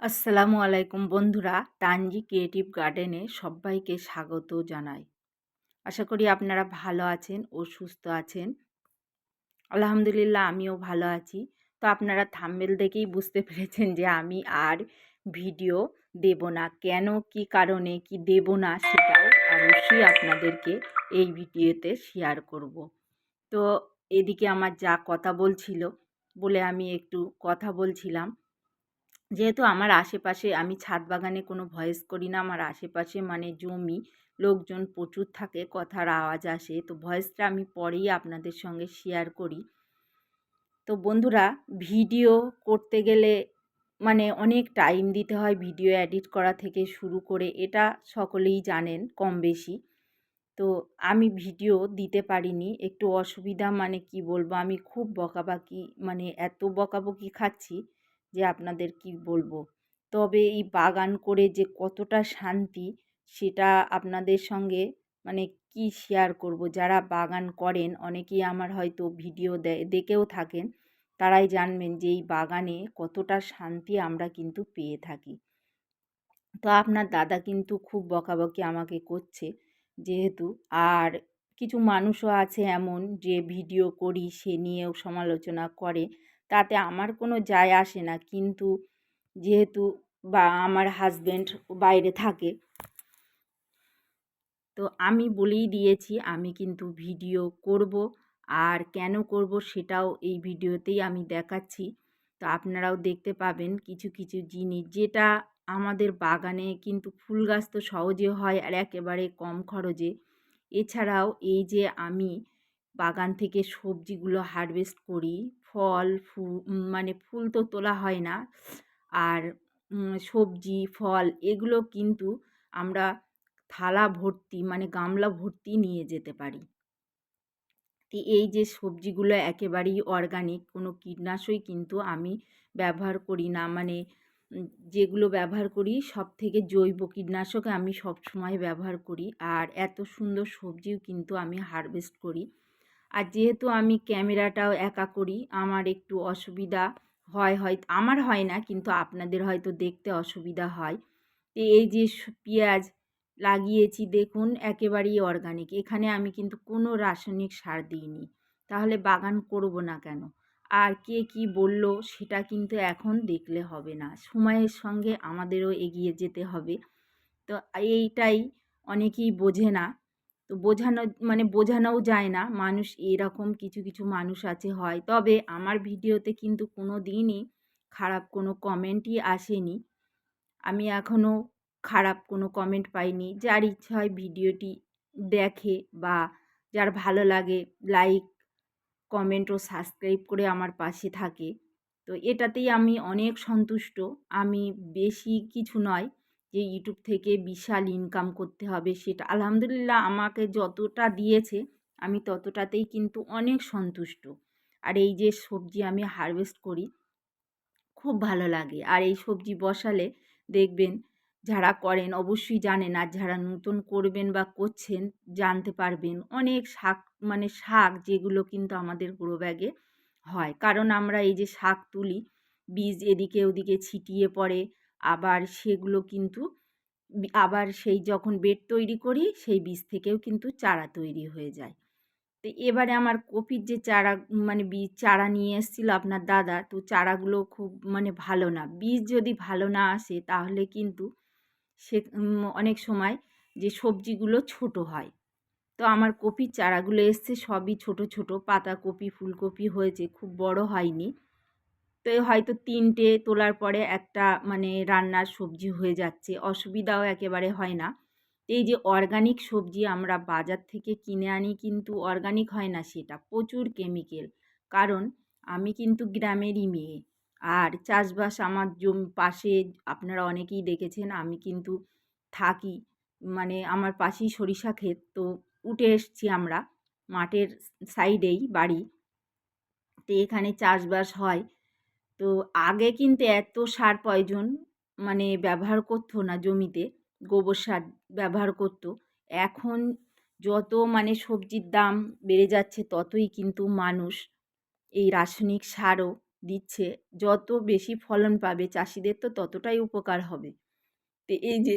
আসসালামু আলাইকুম বন্ধুরা, তানজি ক্রিয়েটিভ গার্ডেনে সবাইকে স্বাগত জানাই। আশা করি আপনারা ভালো আছেন ও সুস্থ আছেন। আলহামদুলিল্লাহ আমিও ভালো আছি। তো আপনারা থাম্বনেল দেখেই বুঝতে পেরেছেন যে আমি আর ভিডিও দেব না। কেন, কি কারণে কি দেব না সেটাও অবশ্যই আপনাদেরকে এই ভিডিওতে শেয়ার করব। তো এদিকে আমার যা কথা বলছিল বলে আমি একটু কথা বলছিলাম। যেহেতু আমার আশেপাশে আমি ছাদ বাগানে কোনো ভয়েস করি না, আমার আশেপাশে মানে জমি, লোকজন প্রচুর থাকে, কথার আওয়াজ আসে, তো ভয়েসটা আমি পরেই আপনাদের সঙ্গে শেয়ার করি। তো বন্ধুরা, ভিডিও করতে গেলে মানে অনেক টাইম দিতে হয়, ভিডিও এডিট করা থেকে শুরু করে, এটা সকলেই জানেন কম বেশি। তো আমি ভিডিও দিতে পারিনি, একটু অসুবিধা, মানে কি বলবো, আমি খুব বকাবকি, মানে এত বকাবকি খাচ্ছি যে আপনাদের কি বলবো। তবে এই বাগান করে যে কতটা শান্তি সেটা আপনাদের সঙ্গে মানে কি শেয়ার করব। যারা বাগান করেন অনেকেই আমার হয়তো ভিডিও দেখেও থাকেন, তারাই জানবেন যে এই বাগানে কতটা শান্তি আমরা কিন্তু পেয়ে থাকি। তো আপনার দাদা কিন্তু খুব বকাবকি আমাকে করছে যেহেতু, আর কিছু মানুষও আছে এমন যে ভিডিও করি সে নিয়েও সমালোচনা করে, তাতে আমার কোনো যায় আসে না, কিন্তু যেহেতু বা আমার হাজব্যান্ড বাইরে থাকে, তো আমি বলেই দিয়েছি আমি কিন্তু ভিডিও করব, আর কেন করব সেটাও এই ভিডিওতেই আমি দেখাচ্ছি। তো আপনারাও দেখতে পাবেন কিছু কিছু জিনিস, যেটা আমাদের বাগানে কিন্তু ফুল গাছ তো সহজে হয় আর একেবারে কম খরচে। এছাড়াও এই যে আমি বাগান থেকে সবজিগুলো হারভেস্ট করি, ফল ফুল, মানে ফুল তো তোলা হয় না, আর সবজি ফল এগুলো কিন্তু আমরা থালা ভর্তি মানে গামলা ভর্তি নিয়ে যেতে পারি। তো এই যে সবজিগুলো একেবারেই অর্গানিক, কোনো কীটনাশকই কিন্তু আমি ব্যবহার করি না, মানে যেগুলো ব্যবহার করি সব থেকে জৈব কীটনাশক আমি সব সময় ব্যবহার করি, আর এত সুন্দর সবজিও কিন্তু আমি হারভেস্ট করি। আর যেহেতু আমি ক্যামেরাটাও একা করি, আমার একটু অসুবিধা হয়, হয়তো আমার হয় না কিন্তু আপনাদের হয়তো দেখতে অসুবিধা হয়। তো এই যে পেঁয়াজ লাগিয়েছি দেখুন, একেবারেই অর্গানিক, এখানে আমি কিন্তু কোনো রাসায়নিক সার দিইনি, তাহলে বাগান করব না কেন? আর কে কি বলল সেটা কিন্তু এখন দেখলে হবে না, সময়ের সঙ্গে আমাদেরও এগিয়ে যেতে হবে। তো এইটাই অনেকেই বোঝে না। তো বোঝানো মানে বোঝানোও যায় না, মানুষ এরকম কিছু কিছু মানুষ আছে হয়। তবে আমার ভিডিওতে কিন্তু কোনো দিনই খারাপ কোনো কমেন্টই আসেনি, আমি এখনও খারাপ কোনো কমেন্ট পাইনি। যার ইচ্ছা হয় ভিডিওটি দেখে, বা যার ভালো লাগে লাইক কমেন্ট ও সাবস্ক্রাইব করে আমার পাশে থাকে। তো এটাতেই আমি অনেক সন্তুষ্ট। আমি বেশি কিছু নয় যে ইউটিউব থেকে বিশাল ইনকাম করতে হবে সেটা, আলহামদুলিল্লাহ আমাকে যতটা দিয়েছে আমি ততটাতেই কিন্তু অনেক সন্তুষ্ট। আর এই যে সবজি আমি হারভেস্ট করি খুব ভালো লাগে, আর এই সবজি বসালে দেখবেন, যারা করেন অবশ্যই জানেন, আর যারা নতুন করবেন বা করছেন জানতে পারবেন, অনেক শাক, মানে শাক যেগুলো কিন্তু আমাদের গ্রো ব্যাগে হয়, কারণ আমরা এই যে শাক তুলি বীজ এদিকে ওদিকে ছিটিয়ে পড়ে, আবার সেগুলো কিন্তু আবার সেই যখন বেড তৈরি করি সেই বীজ থেকেও কিন্তু চারা তৈরি হয়ে যায়। তো এবারে আমার কপির যে চারা, মানে বীজ চারা নিয়ে এসেছিল আপনার দাদা, তো চারাগুলো খুব মানে ভালো না, বীজ যদি ভালো না আসে তাহলে কিন্তু সে অনেক সময় যে সবজিগুলো ছোট হয়। তো আমার কপির চারাগুলো এসছে সবই ছোট ছোট, পাতাকপি ফুলকপি হয়েছে, খুব বড় হয়নি। তো হয়তো ৩টে তোলার পরে একটা মানে রান্নার সবজি হয়ে যাচ্ছে, অসুবিধাও একেবারে হয় না। এই যে অর্গানিক সবজি আমরা বাজার থেকে কিনে আনি কিন্তু অর্গানিক হয় না, সেটা প্রচুর কেমিক্যাল। কারণ আমি কিন্তু গ্রামেরই মেয়ে, আর চাষবাস আমার পাশে আপনারা অনেকেই দেখেছেন, আমি কিন্তু থাকি মানে আমার পাশেই সরিষা ক্ষেত, তো উঠে এসছি আমরা, মাঠের সাইডেই বাড়ি, তো এখানে চাষবাস হয়। তো আগে কিন্তু এত সার প্রয়োজন মানে ব্যবহার করতো না জমিতে, গোবর সার ব্যবহার করতো। এখন যত মানে সবজির দাম বেড়ে যাচ্ছে ততই কিন্তু মানুষ এই রাসায়নিক সারও দিচ্ছে, যত বেশি ফলন পাবে চাষিদের তো ততটাই উপকার হবে। তো এই যে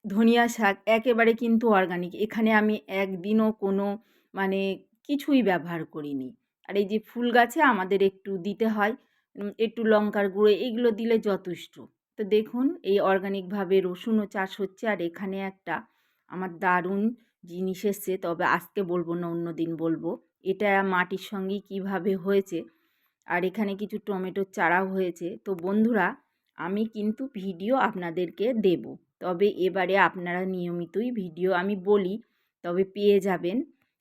ধনিয়া শাক একেবারে কিন্তু অর্গানিক। এখানে আমি একদিনও কোনো মানে কিছুই ব্যবহার করিনি। আর এই যে ফুল গাছে আমাদের একটু দিতে হয়, একটু লঙ্কার গুঁড়ো এগুলো দিলে যথেষ্ট। তো দেখুন এই অর্গানিকভাবে রসুনও চাষ হচ্ছে। আর এখানে একটা আমার দারুণ জিনিস এসছে, তবে আজকে বলবো না, অন্যদিন বলবো। এটা মাটির সঙ্গেই কীভাবে হয়েছে। আর এখানে কিছু টমেটোর চারাও হয়েছে। তো বন্ধুরা, আমি কিন্তু ভিডিও আপনাদেরকে দেব, তবে এবারে আপনারা নিয়মিতই ভিডিও আমি বলি তবে পেয়ে যাবেন।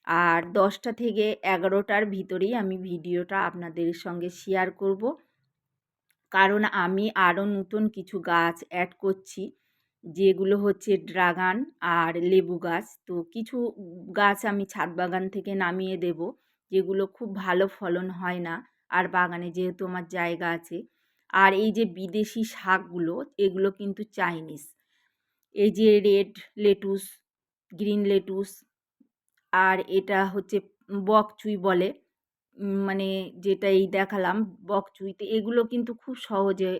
আর 10টা থেকে 11টার ভিতরেই আমি ভিডিওটা আপনাদের সঙ্গে শেয়ার করব, কারণ আমি আরও নতুন কিছু গাছ অ্যাড করছি, যেগুলো হচ্ছে ড্রাগন আর লেবু গাছ। তো কিছু গাছ আমি ছাদ বাগান থেকে নামিয়ে দেব, যেগুলো খুব ভালো ফলন হয় না, আর বাগানে যেহেতু আমার জায়গা আছে। আর এই যে বিদেশি শাকগুলো, এগুলো কিন্তু চাইনিজ। এই যে রেড লেটুস, গ্রিন লেটুস, আর এটা হচ্ছে বকচুই বলে, মানে যেটা এই দেখালাম বকচুই। তো এগুলো কিন্তু খুব সহজে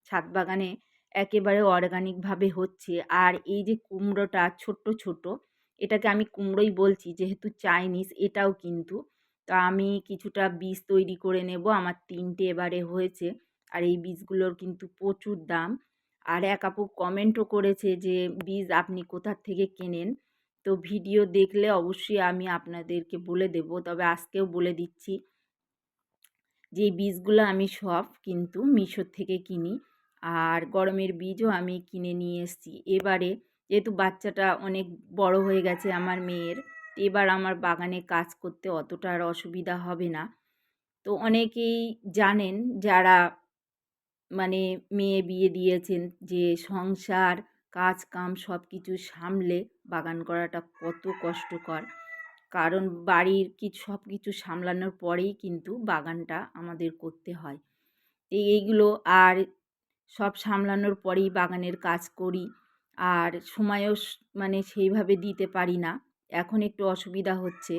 ছাদ বাগানে একেবারে অর্গানিকভাবে হচ্ছে। আর এই যে কুমড়োটা ছোট্ট ছোট, এটাকে আমি কুমড়োই বলছি যেহেতু চাইনিজ, এটাও কিন্তু। তো আমি কিছুটা বীজ তৈরি করে নেব, আমার 3টে এবারে হয়েছে। আর এই বীজগুলোর কিন্তু প্রচুর দাম। আর এক আপু কমেন্টও করেছে যে বীজ আপনি কোথা থেকে কেনেন। তো ভিডিও দেখলে অবশ্যই আমি আপনাদেরকে বলে দেব, তবে আজকেও বলে দিচ্ছি যে বীজগুলো আমি সব কিন্তু মিশোর থেকে কিনি। আর গরমের বীজও আমি কিনে নিয়ে এসেছি। এবারে যেহেতু বাচ্চাটা অনেক বড় হয়ে গেছে আমার মেয়ের, এবার আমার বাগানে কাজ করতে অতটা আর অসুবিধা হবে না। তো অনেকেই জানেন যারা মানে মেয়ে বিয়ে দিয়েছেন, যে সংসার কাজ কাম সব কিছু সামলে বাগান করাটা কত কষ্টকর। কারণ বাড়ির সব কিছু সামলানোর পরেই কিন্তু বাগানটা আমাদের করতে হয়। এইগুলো আর সব সামলানোর পরেই বাগানের কাজ করি। আর সময়ও মানে সেইভাবে দিতে পারি না। এখন একটু অসুবিধা হচ্ছে।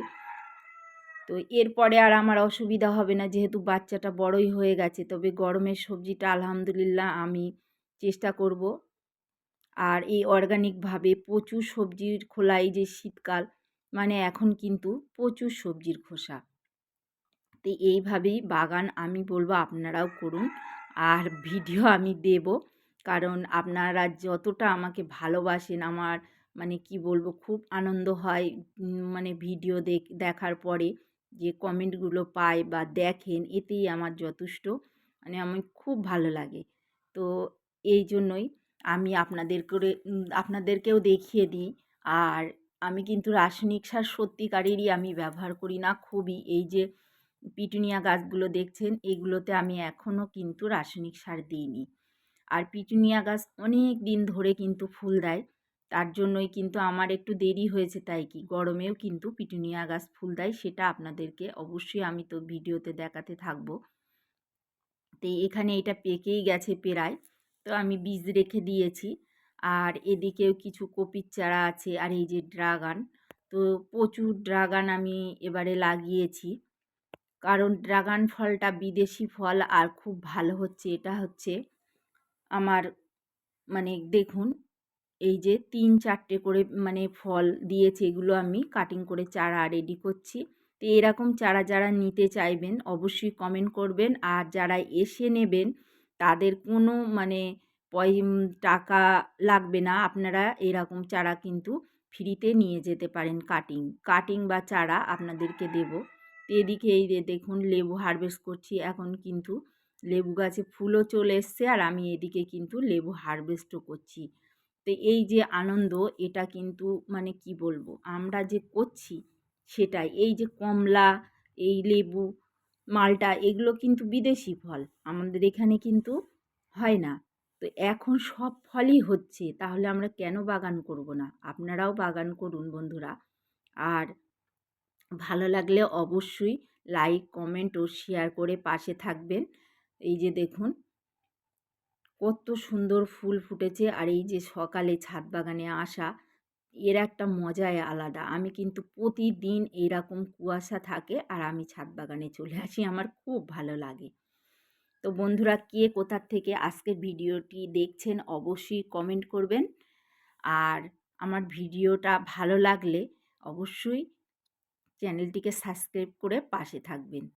তো এরপরে আর আমার অসুবিধা হবে না, যেহেতু বাচ্চাটা বড়ই হয়ে গেছে। তবে গরমের সবজিটা আলহামদুলিল্লাহ আমি চেষ্টা করব। আর এই অর্গানিকভাবে প্রচুর সবজির খোলা, এই যে শীতকাল, মানে এখন কিন্তু প্রচুর সবজির খোসা। তো এইভাবেই বাগান আমি বলবো আপনারাও করুন। আর ভিডিও আমি দেব, কারণ আপনারা যতটা আমাকে ভালোবাসেন, আমার মানে কি বলবো, খুব আনন্দ হয় মানে ভিডিও দেখার পরে যে কমেন্টগুলো পাই বা দেখেন, এতেই আমার যথেষ্ট, মানে আমি খুব ভালো লাগে। তো এই জন্যই আমি আপনাদেরকেও দেখিয়ে দিই। আর আমি কিন্তু রাসায়নিক সার সত্যিকারেরই আমি ব্যবহার করি না খুবই। এই যে পিটুনিয়া গাছগুলো দেখছেন, এগুলোতে আমি এখনও কিন্তু রাসায়নিক সার দিইনি। আর পিটুনিয়া গাছ অনেক দিন ধরে কিন্তু ফুল দেয়, তার জন্যই কিন্তু আমার একটু দেরি হয়েছে। তাই কি গরমেও কিন্তু পিটুনিয়া গাছ ফুল দেয়, সেটা আপনাদেরকে অবশ্যই আমি তো ভিডিওতে দেখাতে থাকবো। তো এখানে এটা পেকেই গেছে প্রায়, তো আমি বীজ রেখে দিয়েছি। আর এদিকেও কিছু কপির চারা আছে। আর এই যে ড্রাগন, তো প্রচুর ড্রাগন আমি এবারে লাগিয়েছি, কারণ ড্রাগন ফলটা বিদেশি ফল আর খুব ভালো হচ্ছে। এটা হচ্ছে আমার মানে দেখুন, এই যে 3-4টে করে মানে ফল দিয়েছে, এগুলো আমি কাটিং করে চারা রেডি করছি। তো এরকম চারা যারা নিতে চাইবেন অবশ্যই কমেন্ট করবেন। আর যারা এসে নেবেন তাদের কোনো মানে টাকা লাগবে না, আপনারা এরকম চারা কিন্তু ফ্রিতে নিয়ে যেতে পারেন। কাটিং বা চারা আপনাদেরকে দেব। তো এদিকে এই যে দেখুন লেবু হারভেস্ট করছি, এখন কিন্তু লেবু গাছে ফুলও চলে এসছে, আর আমি এদিকে কিন্তু লেবু হারভেস্টও করছি। তো এই যে আনন্দ, এটা কিন্তু মানে কি বলবো, আমরা যে করছি সেটাই। এই যে কমলা, এই লেবু, মালটা, এগুলো কিন্তু বিদেশি ফল, আমাদের এখানে কিন্তু হয় না। তো এখন সব ফলই হচ্ছে, তাহলে আমরা কেন বাগান করব না? আপনারাও বাগান করুন বন্ধুরা। আর ভালো লাগলে অবশ্যই লাইক, কমেন্ট ও শেয়ার করে পাশে থাকবেন। এই যে দেখুন কত সুন্দর ফুল ফুটেছে। আর এই যে সকালে ছাদ বাগানে আসা, এর একটা মজাই আলাদা। আমি কিন্তু প্রতিদিন এরকম কুয়াশা থাকে আর আমি ছাদ বাগানে চলে আসি। আমার খুব ভালো লাগে। তো বন্ধুরা, কে কোথার থেকে আজকের ভিডিওটি দেখছেন অবশ্যই কমেন্ট করবেন। আর আমার ভিডিওটা ভালো লাগলে অবশ্যই চ্যানেলটিকে সাবস্ক্রাইব করে পাশে থাকবেন।